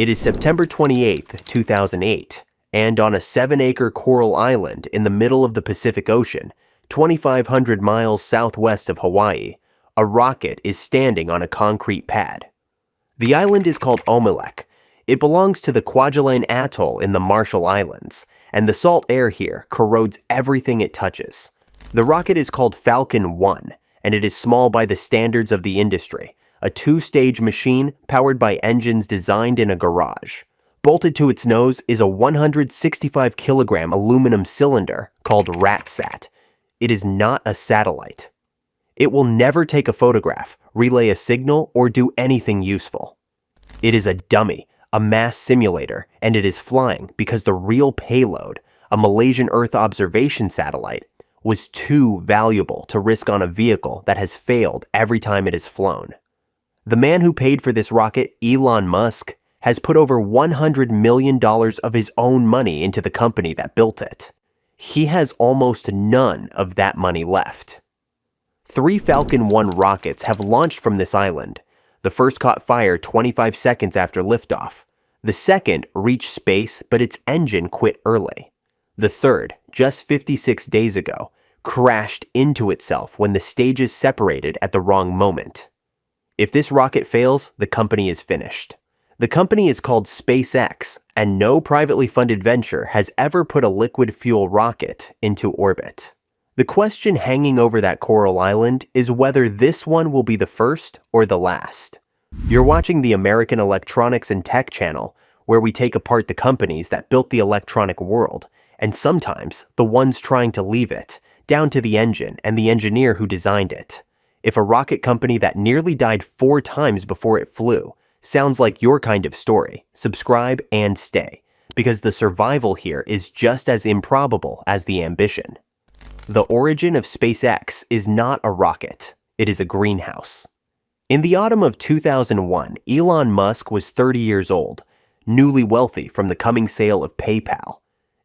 It is September 28, 2008, and on a 7-acre coral island in the middle of the Pacific Ocean, 2,500 miles southwest of Hawaii, a rocket is standing on a concrete pad. The island is called Omelek. It belongs to the Kwajalein Atoll in the Marshall Islands, and the salt air here corrodes everything it touches. The rocket is called Falcon 1, and it is small by the standards of the industry, a 2-stage machine powered by engines designed in a garage. Bolted to its nose is a 165-kilogram aluminum cylinder called RatSat. It is not a satellite. It will never take a photograph, relay a signal, or do anything useful. It is a dummy, a mass simulator, and it is flying because the real payload, a Malaysian Earth observation satellite, was too valuable to risk on a vehicle that has failed every time it has flown. The man who paid for this rocket, Elon Musk, has put over $100 million of his own money into the company that built it. He has almost none of that money left. 3 Falcon 1 rockets have launched from this island. The first caught fire 25 seconds after liftoff. The second reached space, but its engine quit early. The third, just 56 days ago, crashed into itself when the stages separated at the wrong moment. If this rocket fails, the company is finished. The company is called SpaceX, and no privately funded venture has ever put a liquid fuel rocket into orbit. The question hanging over that coral island is whether this one will be the first or the last. You're watching the American Electronics and Tech channel, where we take apart the companies that built the electronic world, and sometimes the ones trying to leave it, down to the engine and the engineer who designed it. If a rocket company that nearly died 4 times before it flew sounds like your kind of story, subscribe and stay, because the survival here is just as improbable as the ambition. The origin of SpaceX is not a rocket, it is a greenhouse. In the autumn of 2001, Elon Musk was 30 years old, newly wealthy from the coming sale of PayPal,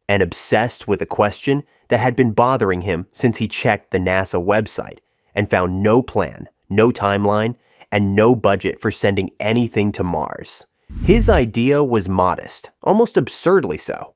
and obsessed with a question that had been bothering him since he checked the NASA website and found no plan, no timeline, and no budget for sending anything to Mars. His idea was modest, almost absurdly so.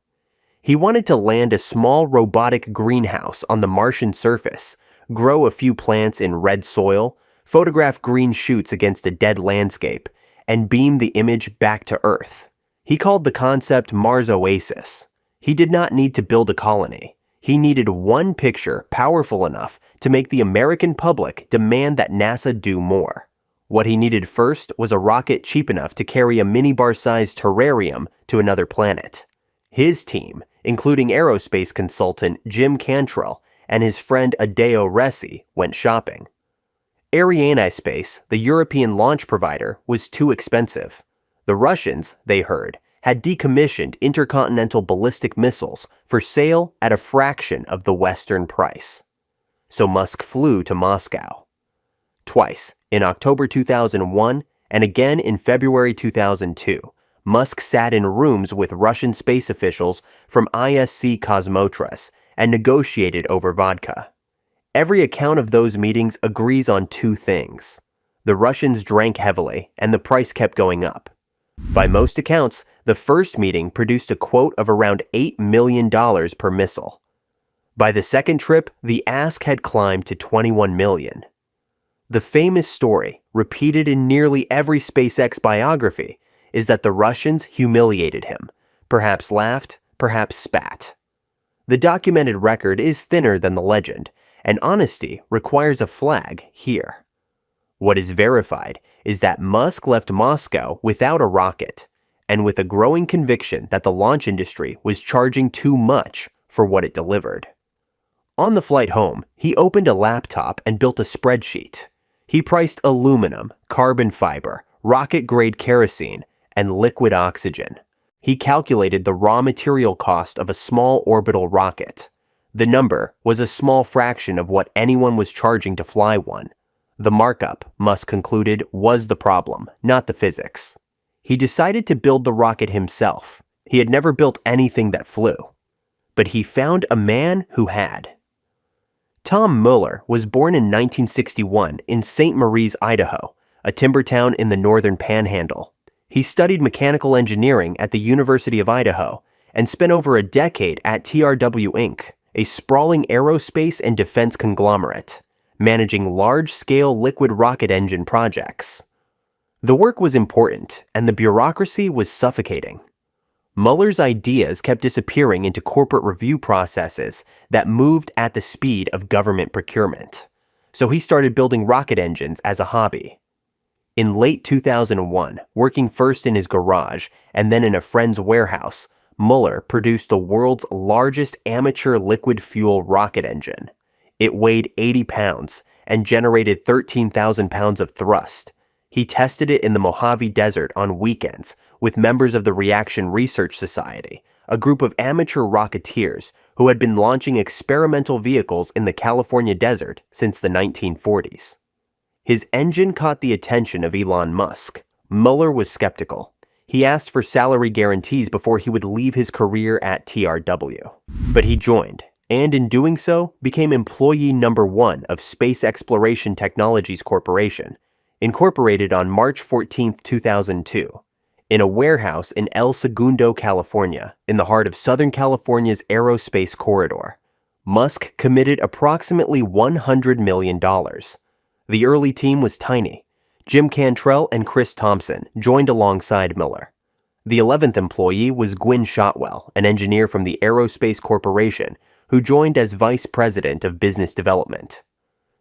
He wanted to land a small robotic greenhouse on the Martian surface, grow a few plants in red soil, photograph green shoots against a dead landscape, and beam the image back to Earth. He called the concept Mars Oasis. He did not need to build a colony. He needed one picture powerful enough to make the American public demand that NASA do more. What he needed first was a rocket cheap enough to carry a minibar-sized terrarium to another planet. His team, including aerospace consultant Jim Cantrell and his friend Adeo Resi, went shopping. Arianespace, the European launch provider, was too expensive. The Russians, they heard, had decommissioned intercontinental ballistic missiles for sale at a fraction of the Western price. So Musk flew to Moscow. Twice, in October 2001 and again in February 2002, Musk sat in rooms with Russian space officials from ISC Kosmotras and negotiated over vodka. Every account of those meetings agrees on 2 things. The Russians drank heavily and the price kept going up. By most accounts, the first meeting produced a quote of around $8 million per missile. By the second trip, the ask had climbed to $21 million. The famous story, repeated in nearly every SpaceX biography, is that the Russians humiliated him, perhaps laughed, perhaps spat. The documented record is thinner than the legend, and honesty requires a flag here. What is verified is that Musk left Moscow without a rocket, and with a growing conviction that the launch industry was charging too much for what it delivered. On the flight home, he opened a laptop and built a spreadsheet. He priced aluminum, carbon fiber, rocket-grade kerosene, and liquid oxygen. He calculated the raw material cost of a small orbital rocket. The number was a small fraction of what anyone was charging to fly one. The markup, Musk concluded, was the problem, not the physics. He decided to build the rocket himself. He had never built anything that flew. But he found a man who had. Tom Mueller was born in 1961 in St. Maries, Idaho, a timber town in the northern Panhandle. He studied mechanical engineering at the University of Idaho and spent over a decade at TRW Inc., a sprawling aerospace and defense conglomerate, managing large-scale liquid rocket engine projects. The work was important, and the bureaucracy was suffocating. Mueller's ideas kept disappearing into corporate review processes that moved at the speed of government procurement, so he started building rocket engines as a hobby. In late 2001, working first in his garage and then in a friend's warehouse, Mueller produced the world's largest amateur liquid fuel rocket engine. It weighed 80 pounds and generated 13,000 pounds of thrust. He tested it in the Mojave Desert on weekends with members of the Reaction Research Society, a group of amateur rocketeers who had been launching experimental vehicles in the California desert since the 1940s. His engine caught the attention of Elon Musk. Mueller was skeptical. He asked for salary guarantees before he would leave his career at TRW. But he joined, and in doing so, became employee number 1 of Space Exploration Technologies Corporation, incorporated on March 14, 2002, in a warehouse in El Segundo, California, in the heart of Southern California's aerospace corridor. Musk committed approximately $100 million. The early team was tiny. Jim Cantrell and Chris Thompson joined alongside Mueller. The 11th employee was Gwynne Shotwell, an engineer from the Aerospace Corporation, who joined as vice president of business development.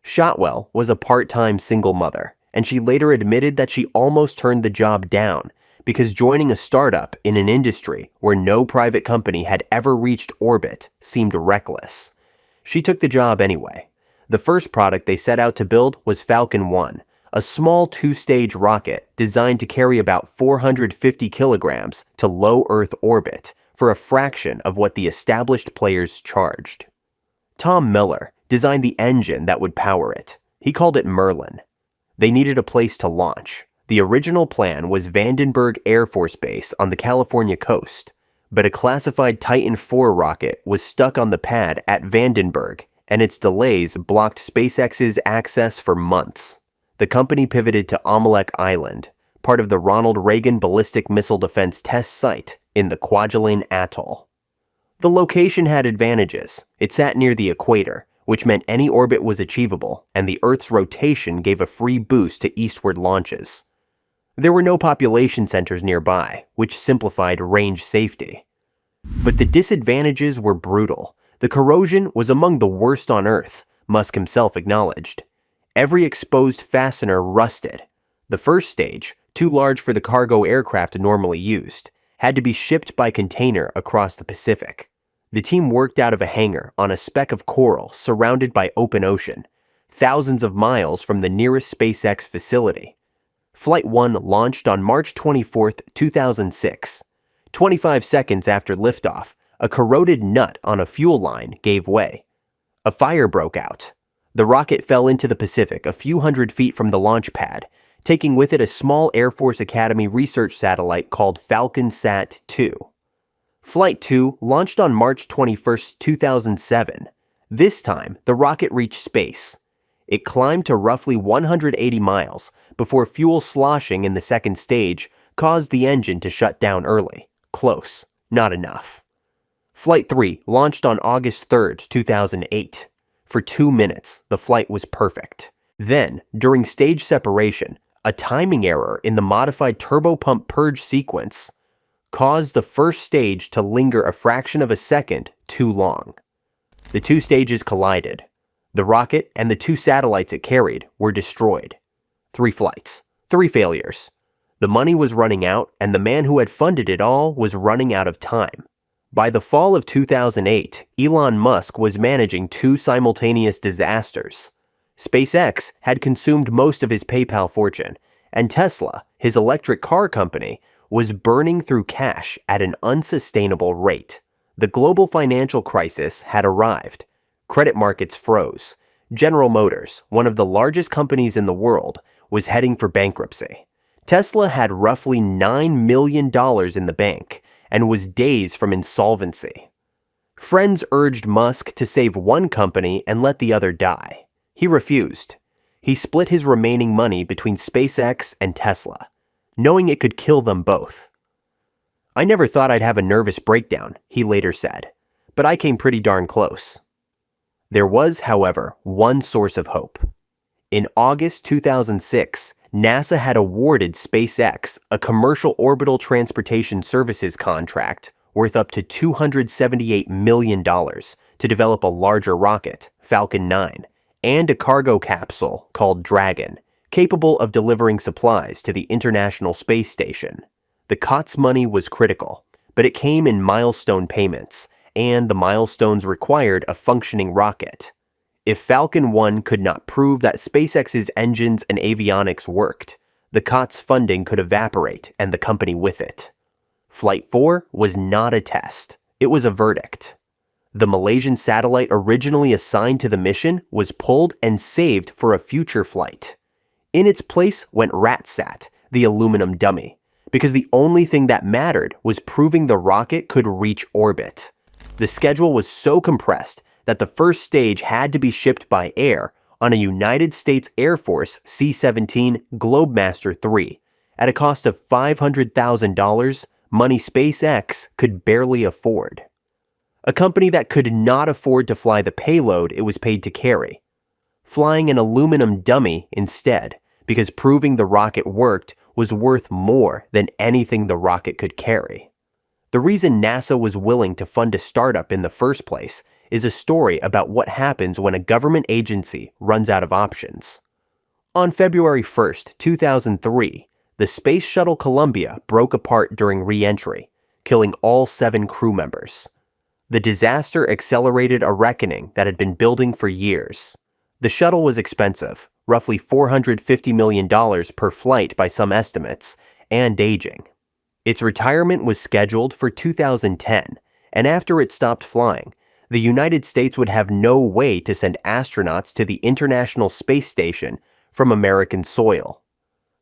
Shotwell was a part-time single mother, and she later admitted that she almost turned the job down because joining a startup in an industry where no private company had ever reached orbit seemed reckless. She took the job anyway. The first product they set out to build was Falcon 1, a small 2-stage rocket designed to carry about 450 kilograms to low Earth orbit for a fraction of what the established players charged. Tom Miller designed the engine that would power it. He called it Merlin. They needed a place to launch. The original plan was Vandenberg Air Force Base on the California coast, but a classified Titan IV rocket was stuck on the pad at Vandenberg, and its delays blocked SpaceX's access for months. The company pivoted to Amalek Island, part of the Ronald Reagan Ballistic Missile Defense Test Site in the Kwajalein Atoll. The location had advantages. It sat near the equator, which meant any orbit was achievable, and the Earth's rotation gave a free boost to eastward launches. There were no population centers nearby, which simplified range safety. But the disadvantages were brutal. The corrosion was among the worst on Earth, Musk himself acknowledged. Every exposed fastener rusted. The first stage, too large for the cargo aircraft normally used, had to be shipped by container across the Pacific. The team worked out of a hangar on a speck of coral surrounded by open ocean, thousands of miles from the nearest SpaceX facility. Flight 1 launched on March 24, 2006. 25 seconds after liftoff, a corroded nut on a fuel line gave way. A fire broke out. The rocket fell into the Pacific a few hundred feet from the launch pad, taking with it a small Air Force Academy research satellite called Falcon Sat 2. Flight 2 launched on March 21, 2007. This time, the rocket reached space. It climbed to roughly 180 miles before fuel sloshing in the second stage caused the engine to shut down early. Close, not enough. Flight 3 launched on August 3, 2008. For 2 minutes, the flight was perfect. Then, during stage separation, a timing error in the modified turbopump purge sequence caused the first stage to linger a fraction of a second too long. The 2 stages collided. The rocket and the 2 satellites it carried were destroyed. 3 flights, 3 failures. The money was running out, and the man who had funded it all was running out of time. By the fall of 2008, Elon Musk was managing 2 simultaneous disasters. SpaceX had consumed most of his PayPal fortune, and Tesla, his electric car company, was burning through cash at an unsustainable rate. The global financial crisis had arrived. Credit markets froze. General Motors, one of the largest companies in the world, was heading for bankruptcy. Tesla had roughly $9 million in the bank and was days from insolvency. Friends urged Musk to save one company and let the other die. He refused. He split his remaining money between SpaceX and Tesla. knowing it could kill them both. "I never thought I'd have a nervous breakdown," he later said, "but I came pretty darn close." There was, however, one source of hope. In August 2006, NASA had awarded SpaceX a commercial orbital transportation services contract worth up to $278 million to develop a larger rocket, Falcon 9, and a cargo capsule called Dragon, capable of delivering supplies to the International Space Station. The COTS money was critical, but it came in milestone payments, and the milestones required a functioning rocket. If Falcon 1 could not prove that SpaceX's engines and avionics worked, the COTS funding could evaporate and the company with it. Flight 4 was not a test, it was a verdict. The Malaysian satellite originally assigned to the mission was pulled and saved for a future flight. In its place went RATSAT, the aluminum dummy, because the only thing that mattered was proving the rocket could reach orbit. The schedule was so compressed that the first stage had to be shipped by air on a United States Air Force C-17 Globemaster III at a cost of $500,000, money SpaceX could barely afford. A company that could not afford to fly the payload it was paid to carry. Flying an aluminum dummy instead, because proving the rocket worked was worth more than anything the rocket could carry. The reason NASA was willing to fund a startup in the first place is a story about what happens when a government agency runs out of options. On February 1st, 2003, the Space Shuttle Columbia broke apart during re-entry, killing all 7 crew members. The disaster accelerated a reckoning that had been building for years. The shuttle was expensive, roughly $450 million per flight by some estimates, and aging. Its retirement was scheduled for 2010, and after it stopped flying, the United States would have no way to send astronauts to the International Space Station from American soil.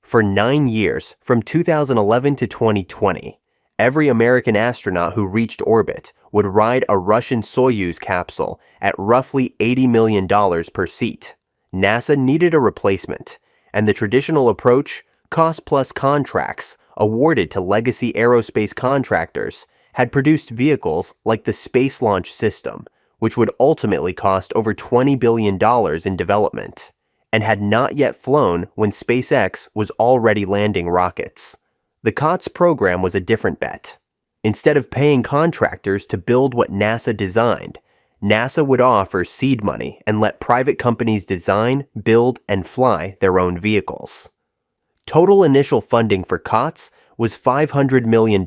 For 9 years, from 2011 to 2020, every American astronaut who reached orbit would ride a Russian Soyuz capsule at roughly $80 million per seat. NASA needed a replacement, and the traditional approach, cost-plus contracts awarded to legacy aerospace contractors, had produced vehicles like the Space Launch System, which would ultimately cost over $20 billion in development, and had not yet flown when SpaceX was already landing rockets. The COTS program was a different bet. Instead of paying contractors to build what NASA designed, NASA would offer seed money and let private companies design, build, and fly their own vehicles. Total initial funding for COTS was $500 million.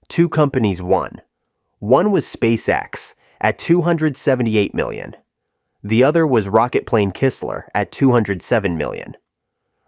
2 companies won. One was SpaceX at $278 million. The other was Rocketplane Kistler at $207 million.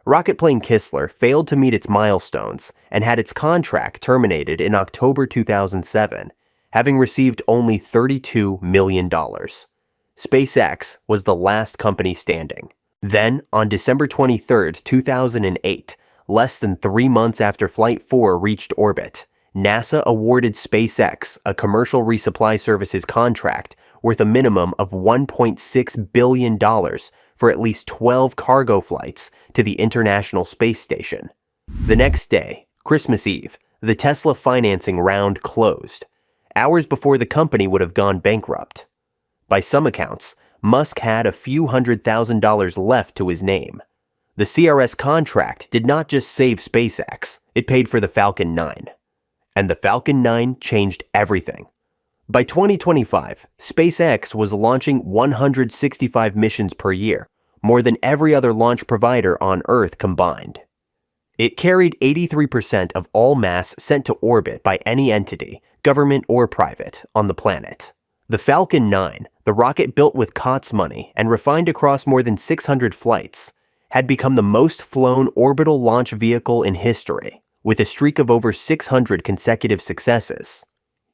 Rocketplane Kistler failed to meet its milestones and had its contract terminated in October 2007, having received only $32 million. SpaceX was the last company standing. Then, on December 23, 2008, less than 3 months after Flight 4 reached orbit, NASA awarded SpaceX a commercial resupply services contract worth a minimum of $1.6 billion for at least 12 cargo flights to the International Space Station. The next day, Christmas Eve, the Tesla financing round closed, hours before the company would have gone bankrupt. By some accounts, Musk had a few $100,000 left to his name. The CRS contract did not just save SpaceX, it paid for the Falcon 9. And the Falcon 9 changed everything. By 2025, SpaceX was launching 165 missions per year, more than every other launch provider on Earth combined. It carried 83% of all mass sent to orbit by any entity, government or private, on the planet. The Falcon 9, the rocket built with COTS money and refined across more than 600 flights, had become the most flown orbital launch vehicle in history, with a streak of over 600 consecutive successes.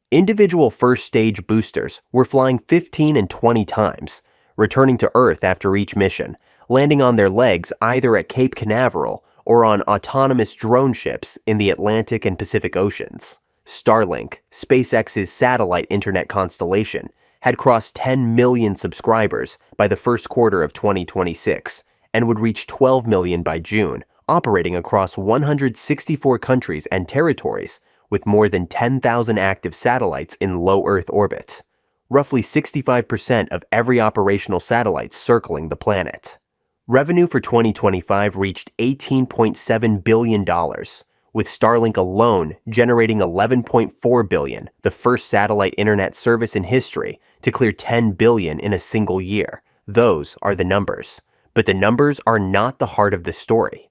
Individual first-stage boosters were flying 15 and 20 times, returning to Earth after each mission, landing on their legs either at Cape Canaveral or on autonomous drone ships in the Atlantic and Pacific Oceans. Starlink, SpaceX's satellite internet constellation, had crossed 10 million subscribers by the first quarter of 2026 and would reach 12 million by June operating across 164 countries and territories with more than 10,000 active satellites in low Earth orbit, roughly 65% of every operational satellite circling the planet. Revenue for 2025 reached $18.7 billion, with Starlink alone generating $11.4 billion, the first satellite internet service in history to clear $10 billion in a single year. Those are the numbers. But the numbers are not the heart of the story.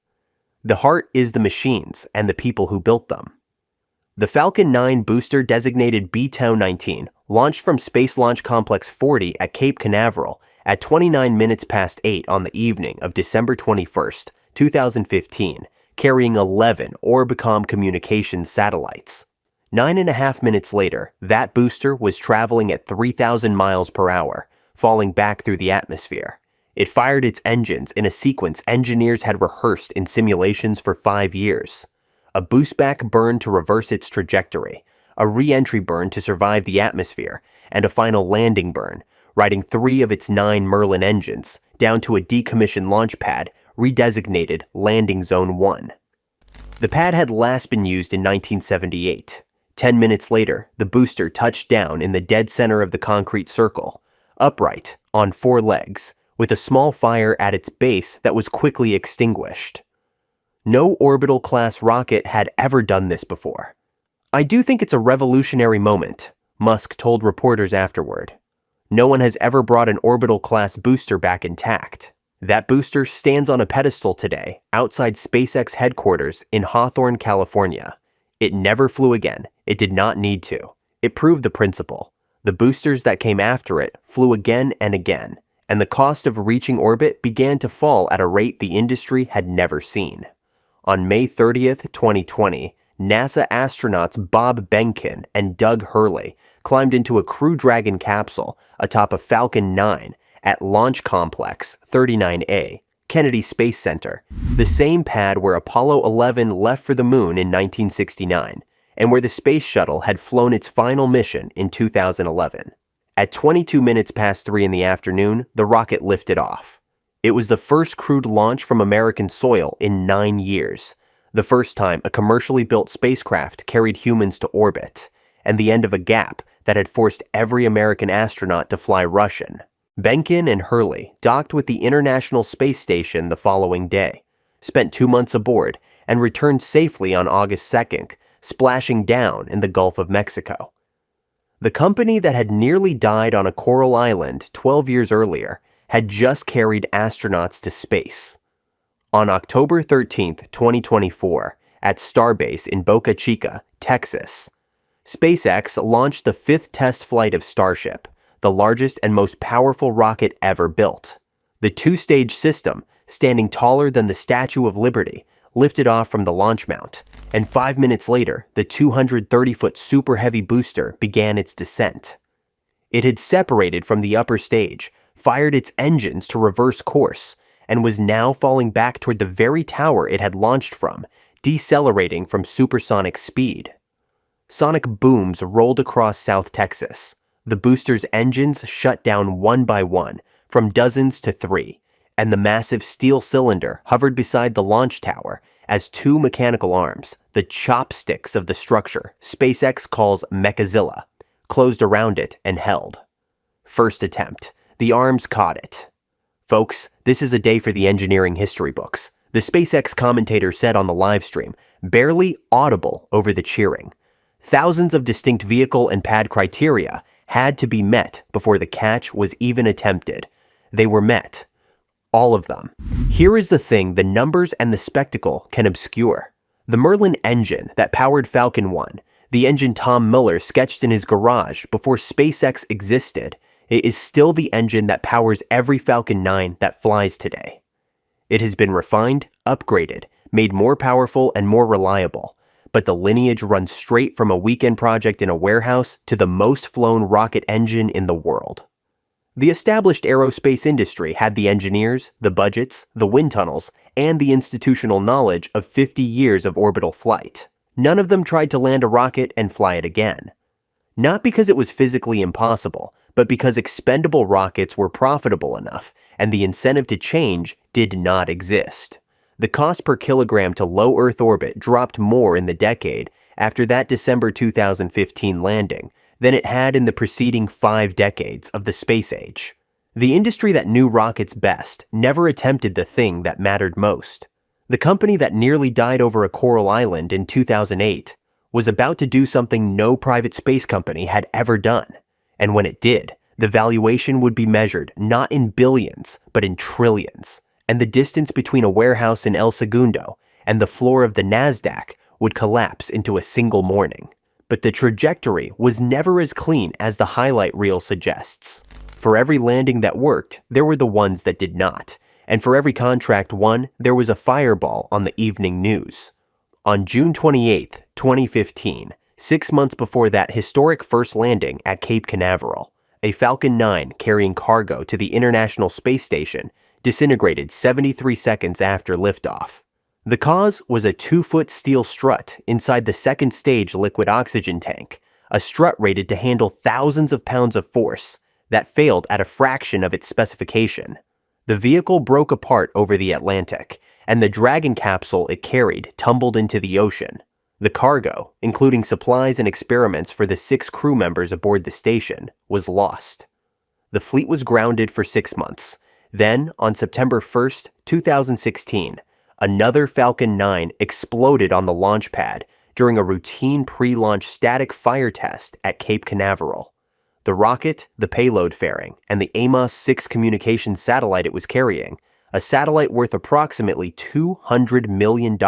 The heart is the machines and the people who built them. The Falcon 9 booster designated BTOW-19 launched from Space Launch Complex 40 at Cape Canaveral at 29 minutes past 8 on the evening of December 21, 2015, carrying 11 Orbicom communications satellites. 9.5 minutes later, that booster was traveling at 3,000 miles per hour, falling back through the atmosphere. It fired its engines in a sequence engineers had rehearsed in simulations for 5 years. A boost-back burn to reverse its trajectory, a re-entry burn to survive the atmosphere, and a final landing burn, riding 3 of its 9 Merlin engines down to a decommissioned launch pad redesignated Landing Zone 1. The pad had last been used in 1978. 10 minutes later, the booster touched down in the dead center of the concrete circle, upright, on 4 legs, with a small fire at its base that was quickly extinguished. No orbital-class rocket had ever done this before. I do think it's a revolutionary moment, Musk told reporters afterward. No one has ever brought an orbital-class booster back intact. That booster stands on a pedestal today outside SpaceX headquarters in Hawthorne, California. It never flew again. It did not need to. It proved the principle. The boosters that came after it flew again and again, and the cost of reaching orbit began to fall at a rate the industry had never seen. On May 30th, 2020, NASA astronauts Bob Behnken and Doug Hurley climbed into a Crew Dragon capsule atop a Falcon 9 at Launch Complex 39A, Kennedy Space Center, the same pad where Apollo 11 left for the moon in 1969, and where the space shuttle had flown its final mission in 2011. At 22 minutes past 3 in the afternoon, the rocket lifted off. It was the first crewed launch from American soil in 9 years, the first time a commercially built spacecraft carried humans to orbit, and the end of a gap that had forced every American astronaut to fly Russian. Behnken and Hurley docked with the International Space Station the following day, spent 2 months aboard, and returned safely on August 2nd, splashing down in the Gulf of Mexico. The company that had nearly died on a coral island 12 years earlier had just carried astronauts to space. On October 13, 2024, at Starbase in Boca Chica, Texas, SpaceX launched the 5th test flight of Starship, the largest and most powerful rocket ever built. The 2-stage system, standing taller than the Statue of Liberty, lifted off from the launch mount, and 5 minutes later, the 230-foot Super Heavy booster began its descent. It had separated from the upper stage, fired its engines to reverse course, and was now falling back toward the very tower it had launched from, decelerating from supersonic speed. Sonic booms rolled across South Texas. The booster's engines shut down one by one, from dozens to 3, and the massive steel cylinder hovered beside the launch tower as 2 mechanical arms, the chopsticks of the structure SpaceX calls Mechazilla, closed around it and held. First attempt. The arms caught it. Folks, this is a day for the engineering history books, the SpaceX commentator said on the live stream, barely audible over the cheering. Thousands of distinct vehicle and pad criteria had to be met before the catch was even attempted. They were met. All of them. Here is the thing the numbers and the spectacle can obscure. The Merlin engine that powered Falcon 1, the engine Tom Mueller sketched in his garage before SpaceX existed, it is still the engine that powers every Falcon 9 that flies today. It has been refined, upgraded, made more powerful and more reliable, but the lineage runs straight from a weekend project in a warehouse to the most flown rocket engine in the world. The established aerospace industry had the engineers, the budgets, the wind tunnels, and the institutional knowledge of 50 years of orbital flight. None of them tried to land a rocket and fly it again. Not because it was physically impossible, but because expendable rockets were profitable enough, and the incentive to change did not exist. The cost per kilogram to low Earth orbit dropped more in the decade after that December 2015 landing than it had in the preceding 5 decades of the space age. The industry that knew rockets best never attempted the thing that mattered most. The company that nearly died over a coral island in 2008 was about to do something no private space company had ever done. And when it did, the valuation would be measured not in billions, but in trillions. And the distance between a warehouse in El Segundo and the floor of the NASDAQ would collapse into a single morning. But the trajectory was never as clean as the highlight reel suggests. For every landing that worked, there were the ones that did not. And for every contract won, there was a fireball on the evening news. On June 28, 2015, 6 months before that historic first landing at Cape Canaveral, a Falcon 9 carrying cargo to the International Space Station disintegrated 73 seconds after liftoff. The cause was a 2-foot steel strut inside the second stage liquid oxygen tank, a strut rated to handle thousands of pounds of force that failed at a fraction of its specification. The vehicle broke apart over the Atlantic, and the Dragon capsule it carried tumbled into the ocean. The cargo, including supplies and experiments for the 6 crew members aboard the station, was lost. The fleet was grounded for 6 months. Then, on September 1st, 2016, another Falcon 9 exploded on the launch pad during a routine pre-launch static fire test at Cape Canaveral. The rocket, the payload fairing, and the Amos 6 communications satellite it was carrying, a satellite worth approximately $200 million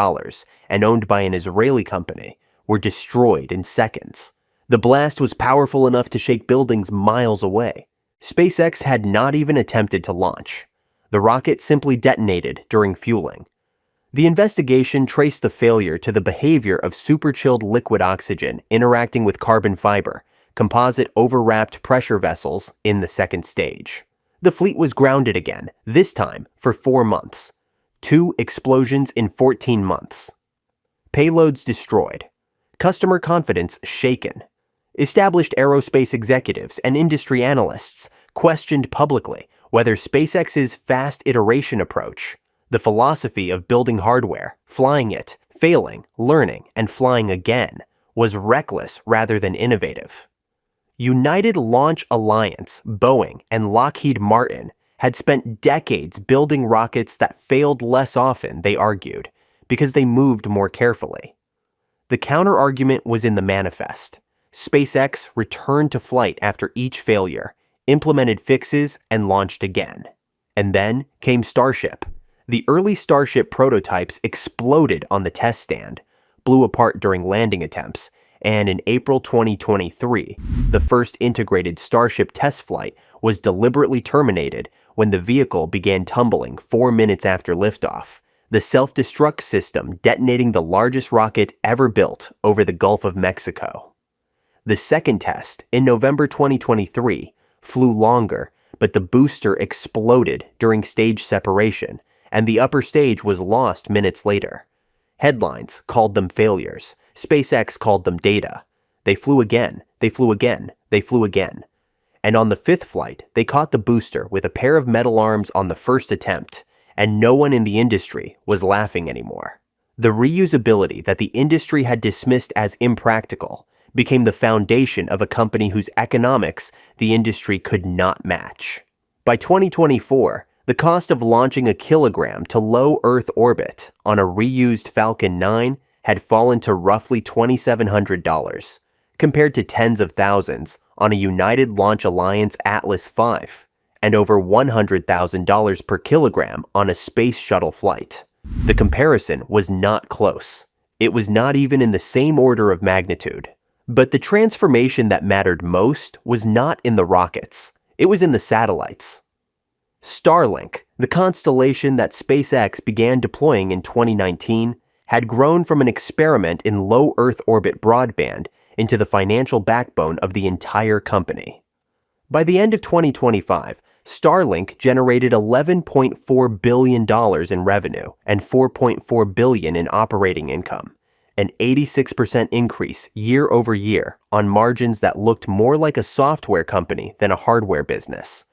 and owned by an Israeli company, were destroyed in seconds. The blast was powerful enough to shake buildings miles away. SpaceX had not even attempted to launch. The rocket simply detonated during fueling. The investigation traced the failure to the behavior of superchilled liquid oxygen interacting with carbon fiber, composite overwrapped pressure vessels in the second stage. The fleet was grounded again, this time for 4 months. 2 explosions in 14 months. Payloads destroyed. Customer confidence shaken. Established aerospace executives and industry analysts questioned publicly whether SpaceX's fast iteration approach, the philosophy of building hardware, flying it, failing, learning, and flying again, was reckless rather than innovative. United Launch Alliance, Boeing, and Lockheed Martin had spent decades building rockets that failed less often, they argued, because they moved more carefully. The counter-argument was in the manifest. SpaceX returned to flight after each failure, implemented fixes, and launched again. And then came Starship. The early Starship prototypes exploded on the test stand, blew apart during landing attempts, and in April 2023, the first integrated Starship test flight was deliberately terminated when the vehicle began tumbling 4 minutes after liftoff, the self-destruct system detonating the largest rocket ever built over the Gulf of Mexico. The second test, in November 2023, flew longer, but the booster exploded during stage separation, and the upper stage was lost minutes later. Headlines called them failures. SpaceX called them data. They flew again, they flew again, they flew again. And on the 5th flight, they caught the booster with a pair of metal arms on the first attempt, and no one in the industry was laughing anymore. The reusability that the industry had dismissed as impractical became the foundation of a company whose economics the industry could not match. By 2024, the cost of launching a kilogram to low Earth orbit on a reused Falcon 9 had fallen to roughly $2,700, compared to tens of thousands on a United Launch Alliance Atlas V, and over $100,000 per kilogram on a space shuttle flight. The comparison was not close. It was not even in the same order of magnitude. But the transformation that mattered most was not in the rockets. It was in the satellites. Starlink, the constellation that SpaceX began deploying in 2019, had grown from an experiment in low Earth orbit broadband into the financial backbone of the entire company. By the end of 2025, Starlink generated $11.4 billion in revenue and $4.4 billion in operating income, an 86% increase year over year on margins that looked more like a software company than a hardware business.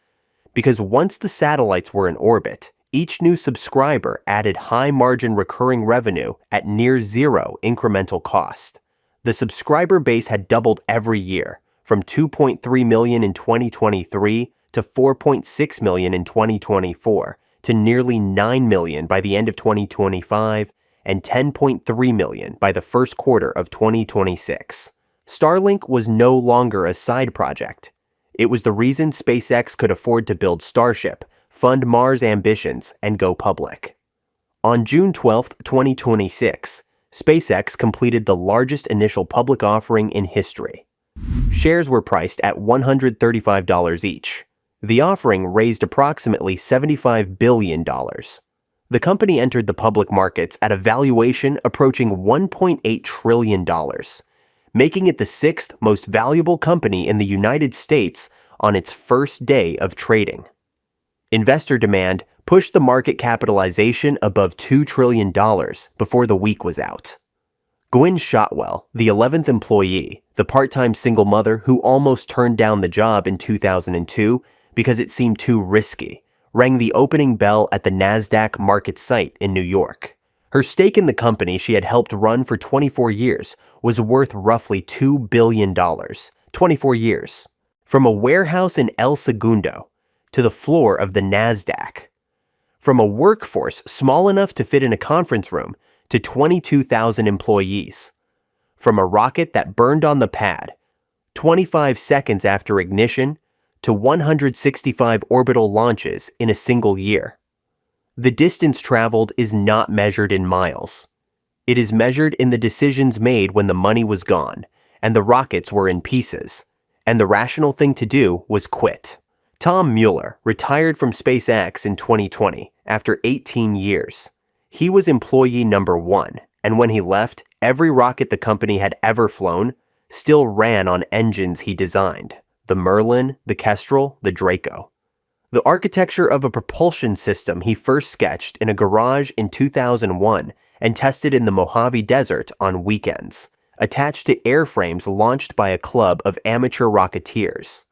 Because once the satellites were in orbit, Each new subscriber added high-margin recurring revenue at near zero incremental cost. The subscriber base had doubled every year, from 2.3 million in 2023 to 4.6 million in 2024, to nearly 9 million by the end of 2025 and 10.3 million by the first quarter of 2026. Starlink was no longer a side project. It was the reason SpaceX could afford to build Starship, fund Mars ambitions, and go public. On June 12, 2026, SpaceX completed the largest initial public offering in history. Shares were priced at $135 each. The offering raised approximately $75 billion. The company entered the public markets at a valuation approaching $1.8 trillion, making it the sixth most valuable company in the United States on its first day of trading. Investor demand pushed the market capitalization above $2 trillion before the week was out. Gwynne Shotwell, the 11th employee, the part-time single mother who almost turned down the job in 2002 because it seemed too risky, rang the opening bell at the NASDAQ market site in New York. Her stake in the company she had helped run for 24 years was worth roughly $2 billion. 24 years. From a warehouse in El Segundo to the floor of the NASDAQ. From a workforce small enough to fit in a conference room to 22,000 employees. From a rocket that burned on the pad 25 seconds after ignition to 165 orbital launches in a single year. The distance traveled is not measured in miles. It is measured in the decisions made when the money was gone and the rockets were in pieces, and the rational thing to do was quit. Tom Mueller retired from SpaceX in 2020 after 18 years. He was employee number 1, and when he left, every rocket the company had ever flown still ran on engines he designed: the Merlin, the Kestrel, the Draco. The architecture of a propulsion system he first sketched in a garage in 2001 and tested in the Mojave Desert on weekends, attached to airframes launched by a club of amateur rocketeers.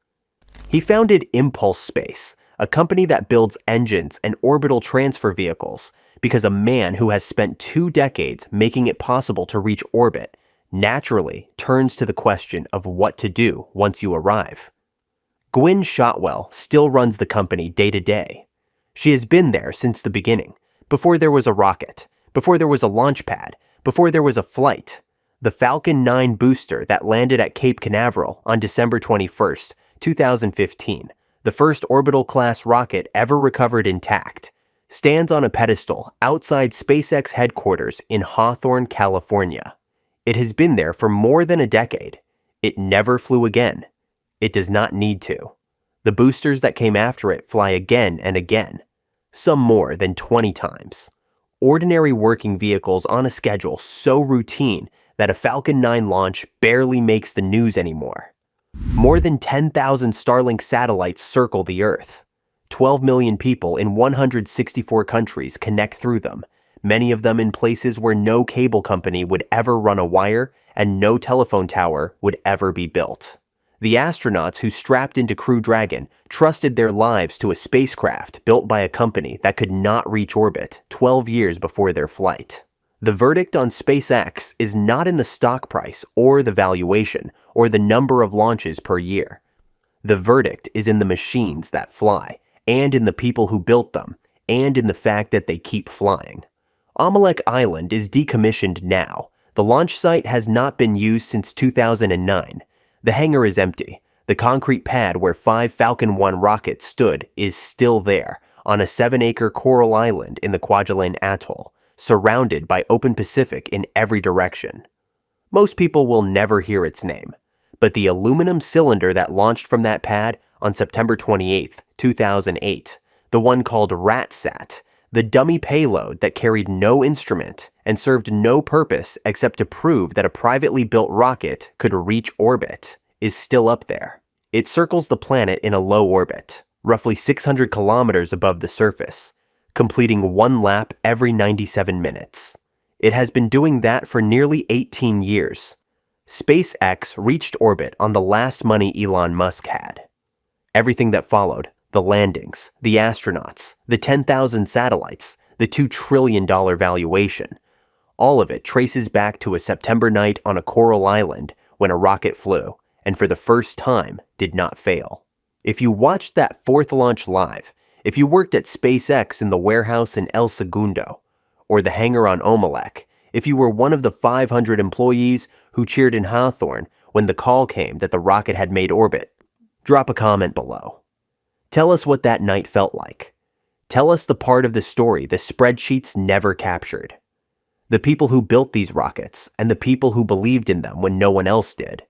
He founded Impulse Space, a company that builds engines and orbital transfer vehicles, because a man who has spent 2 decades making it possible to reach orbit naturally turns to the question of what to do once you arrive. Gwynne Shotwell still runs the company day to day. She has been there since the beginning, before there was a rocket, before there was a launch pad, before there was a flight. The Falcon 9 booster that landed at Cape Canaveral on December 21st, 2015, the first orbital-class rocket ever recovered intact, stands on a pedestal outside SpaceX headquarters in Hawthorne, California. It has been there for more than a decade. It never flew again. It does not need to. The boosters that came after it fly again and again, some more than 20 times. Ordinary working vehicles on a schedule so routine that a Falcon 9 launch barely makes the news anymore. More than 10,000 Starlink satellites circle the Earth. 12 million people in 164 countries connect through them, many of them in places where no cable company would ever run a wire and no telephone tower would ever be built. The astronauts who strapped into Crew Dragon trusted their lives to a spacecraft built by a company that could not reach orbit 12 years before their flight. The verdict on SpaceX is not in the stock price or the valuation or the number of launches per year. The verdict is in the machines that fly, and in the people who built them, and in the fact that they keep flying. Amalek Island is decommissioned now. The launch site has not been used since 2009. The hangar is empty. The concrete pad where 5 Falcon 1 rockets stood is still there, on a 7-acre coral island in the Kwajalein Atoll, surrounded by open Pacific in every direction. Most people will never hear its name, but the aluminum cylinder that launched from that pad on September 28, 2008, the one called RatSat, the dummy payload that carried no instrument and served no purpose except to prove that a privately built rocket could reach orbit, is still up there. It circles the planet in a low orbit, roughly 600 kilometers above the surface, completing 1 lap every 97 minutes. It has been doing that for nearly 18 years. SpaceX reached orbit on the last money Elon Musk had. Everything that followed, the the landings, the astronauts, the 10,000 satellites, the $2 trillion valuation. All of it traces back to a September night on a coral island when a rocket flew, and for the first time did not fail. If you watched that fourth launch live, if you worked at SpaceX in the warehouse in El Segundo, or the hangar on Omelec, if you were one of the 500 employees who cheered in Hawthorne when the call came that the rocket had made orbit, drop a comment below. Tell us what that night felt like. Tell us the part of the story the spreadsheets never captured. The people who built these rockets and the people who believed in them when no one else did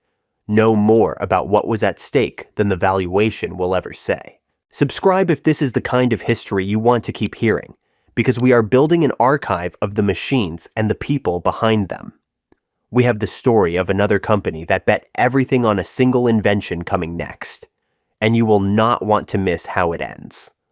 know more about what was at stake than the valuation will ever say. Subscribe if this is the kind of history you want to keep hearing, because we are building an archive of the machines and the people behind them. We have the story of another company that bet everything on a single invention coming next, and you will not want to miss how it ends.